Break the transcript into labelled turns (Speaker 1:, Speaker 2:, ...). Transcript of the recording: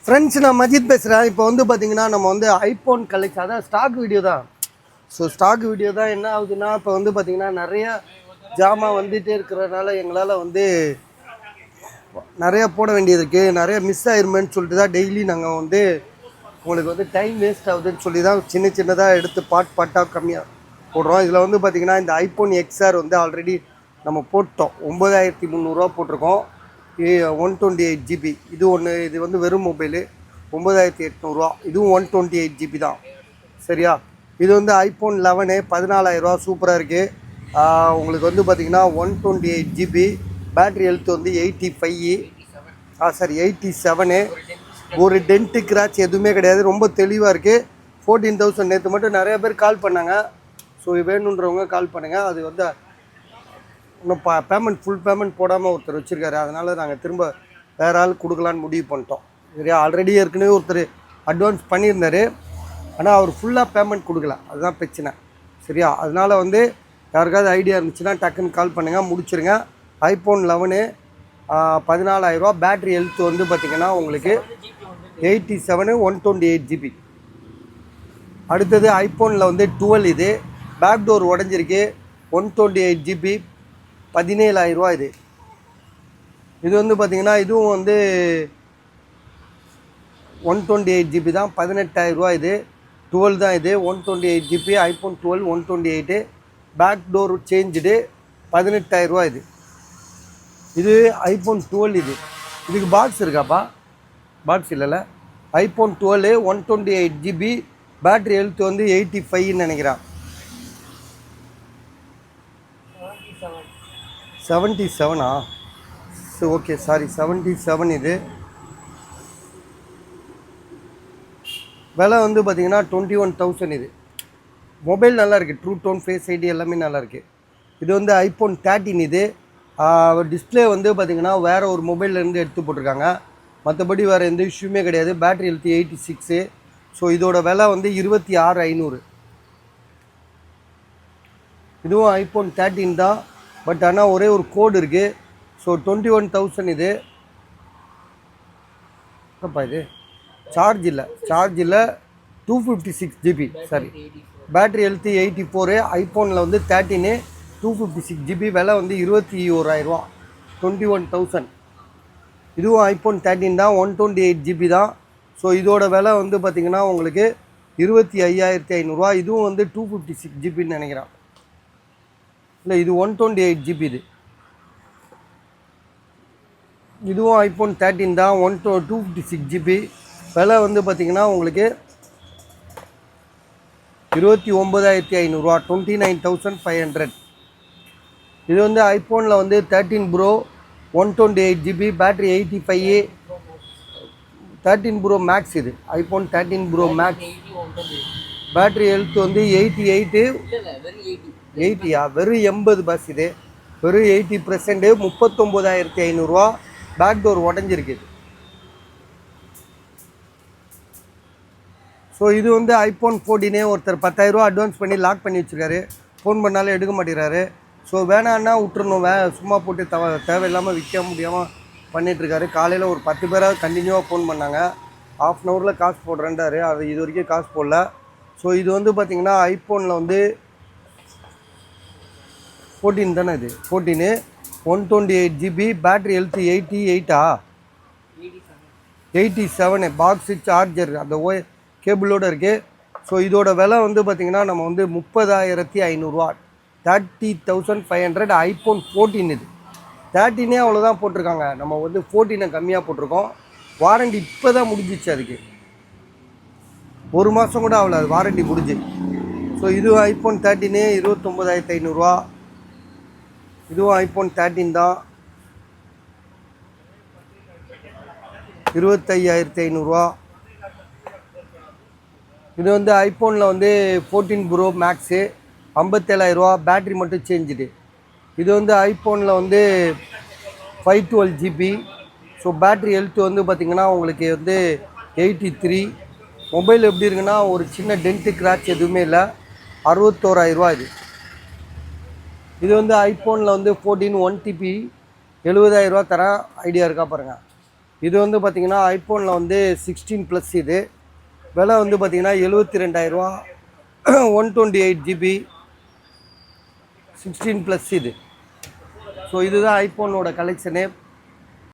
Speaker 1: Friends, நான் மஜித் பேசுகிறேன். இப்போ வந்து பார்த்தீங்கன்னா நம்ம வந்து ஐஃபோன் கலெக்ஷன், அதான் ஸ்டாக் வீடியோ தான். ஸோ ஸ்டாக் வீடியோ தான். என்ன ஆகுதுன்னா இப்போ வந்து பார்த்தீங்கன்னா நிறையா ஜாமான் வந்துகிட்டே இருக்கிறதுனால எங்களால் வந்து நிறையா போட வேண்டியது இருக்குது. நிறைய மிஸ் ஆயிருமேன்னு சொல்லிட்டு தான் டெய்லி நாங்கள் வந்து உங்களுக்கு வந்து டைம் வேஸ்ட் ஆகுதுன்னு சொல்லி தான் சின்ன சின்னதாக எடுத்து பாட்டாக கம்மியாக போடுறோம். இதில் வந்து பார்த்திங்கன்னா இந்த ஐஃபோன் XR வந்து ஆல்ரெடி நம்ம போட்டோம். 9300 போட்டிருக்கோம். 128GB இது ஒன்று. இது வந்து வெறும் மொபைலு 9800. இதுவும் 128GB தான். சரியா? இது வந்து ஐஃபோன் 11 14,000 சூப்பராக இருக்குது. உங்களுக்கு வந்து பார்த்திங்கன்னா 128GB. பேட்ரி ஹெல்த் வந்து 85. 87. ஒரு டென்ட்டு கிராச் எதுவுமே கிடையாது. ரொம்ப தெளிவாக இருக்குது. 14,000. நேற்று மட்டும் நிறைய பேர் கால் பண்ணாங்க. ஸோ வேணுன்றவங்க கால் பண்ணுங்கள். அது வந்து இன்னும் பேமெண்ட் ஃபுல் பேமெண்ட் போடாமல் ஒருத்தர் வச்சுருக்காரு. அதனால் நாங்கள் திரும்ப வேறு ஆள் கொடுக்கலான்னு முடிவு பண்ணிட்டோம். சரியா? ஆல்ரெடி ஏற்கனவே ஒருத்தர் அட்வான்ஸ் பண்ணியிருந்தார். ஆனால் அவர் ஃபுல்லாக பேமெண்ட் கொடுக்கல. அதுதான் பிரச்சனை. சரியா? அதனால் வந்து யாருக்காவது ஐடியா இருந்துச்சுன்னா டக்குன்னு கால் பண்ணுங்கள், முடிச்சுருங்க. ஐஃபோன் 11 14,000. பேட்ரி ஹெல்த் வந்து பார்த்திங்கன்னா உங்களுக்கு 87 128GB. அடுத்தது ஐஃபோனில் வந்து 12. இது பேக் டோர் உடஞ்சிருக்கு. 128GB 17,000 இது. இது வந்து பார்த்திங்கன்னா இதுவும் வந்து 128GB தான். 18,000 இது. 12 தான் இது. 128GB iPhone 12 128. Back door changed 18,000 இது. இது ஐஃபோன் 12. இதுக்கு பாக்ஸ் இருக்காப்பா? பாக்ஸ் இல்லைல்ல. IPhone 12 128GB. பேட்ரி ஹெல்த் வந்து 85ன்னு நினைக்கிறான். 77. ஓகே, சாரி, 77 இது. விலை வந்து பார்த்திங்கன்னா 21,000 இது. மொபைல் நல்லா இருக்குது. ட்ரூ டோன், ஃபேஸ் ஐடி எல்லாமே நல்லாயிருக்கு. இது வந்து ஐஃபோன் 13 இது. டிஸ்பிளே வந்து பார்த்திங்கன்னா வேறு ஒரு மொபைல்லேருந்து எடுத்து போட்டிருக்காங்க. மற்றபடி வேறு எந்த இஷ்யூமே கிடையாது. Battery health 86. ஸோ இதோட விலை வந்து 26,500. இதுவும் ஐஃபோன் 13 தான். பட் ஆனால் ஒரே ஒரு கோடு இருக்குது. ஸோ 21,000 இது. என்னப்பா இது? சார்ஜ் இல்லை 256GB. Sorry, battery health 84. ஐஃபோனில் வந்து 13 256GB. விலை வந்து 21,000. 21,000. இதுவும் ஐஃபோன் 13 தான். 128GB தான். ஸோ இதோட விலை வந்து பார்த்திங்கன்னா உங்களுக்கு 25,500. இதுவும் வந்து 256GBன்னு நினைக்கிறேன். இல்லை, இது 128GB. இதுவும் ஐஃபோன் 13 தான். 256GB. விலை வந்து பார்த்திங்கன்னா உங்களுக்கு 29,500. 29,500. இது வந்து ஐஃபோனில் வந்து 13 pro 128GB. Battery 85. 13 pro max. இது iPhone 13 pro max. Battery health வந்து 88. 80யா? வெறும் 80 பஸ். இது வெறும் 80%. 39,500. Back door உடஞ்சிருக்கு. ஸோ இது வந்து ஐஃபோன் 14. ஒருத்தர் 10,000 அட்வான்ஸ் பண்ணி லாக் பண்ணி வச்சுருக்காரு. ஃபோன் பண்ணாலும் எடுக்க மாட்டேங்கிறாரு. ஸோ வேணான்னா விட்டுறணும். சும்மா போட்டு தேவையில்லாமல் விற்க முடியாமல் பண்ணிகிட்ருக்காரு. காலையில் ஒரு 10 பேராக கண்டினியூவாக ஃபோன் பண்ணாங்க. ½ அன் ஹவரில் காசு போடுறேன்டாரு. அது இது வரைக்கும் காசு போடல. ஸோ இது வந்து பார்த்திங்கன்னா ஐஃபோனில் வந்து 14 தானே இது. 14 128GB. Battery health 88. 87. Box, charger, அந்த கேபிளோடு இருக்குது. ஸோ இதோட விலை வந்து பார்த்திங்கன்னா நம்ம வந்து 30,500. 30,500. ஐஃபோன் 14 இது. 13 அவ்வளோதான் போட்டிருக்காங்க. நம்ம வந்து 14 கம்மியாக போட்டிருக்கோம். வாரண்டி இப்போ தான் முடிஞ்சிச்சு. அதுக்கு ஒரு மாதம் கூட ஆகல, அது வாரண்டி முடிஞ்சு. ஸோ இது ஐஃபோன் 13 29,500. இதுவும் ஐஃபோன் 13 தான். 25,500. இது வந்து ஐஃபோனில் வந்து 14 ப்ரோ மேக்ஸு 57,000. பேட்ரி மட்டும் சேஞ்சுது. இது வந்து ஐஃபோனில் வந்து 512GB. ஸோ பேட்ரி ஹெல்த் வந்து பார்த்திங்கன்னா உங்களுக்கு வந்து 83. மொபைல் எப்படி இருக்குன்னா ஒரு சின்ன டென்ட்டு கிராச் எதுவுமே இல்லை. 61,000 இது. இது வந்து ஐஃபோனில் வந்து 14 1TB 70,000 தரேன். ஐடியா இருக்கா பாருங்கள். இது வந்து பார்த்தீங்கன்னா ஐஃபோனில் வந்து 16 ப்ளஸ். இது விலை வந்து பார்த்தீங்கன்னா 72,000 128 GB 16 ப்ளஸ் இது. ஸோ இதுதான் ஐஃபோனோட கலெக்ஷனு.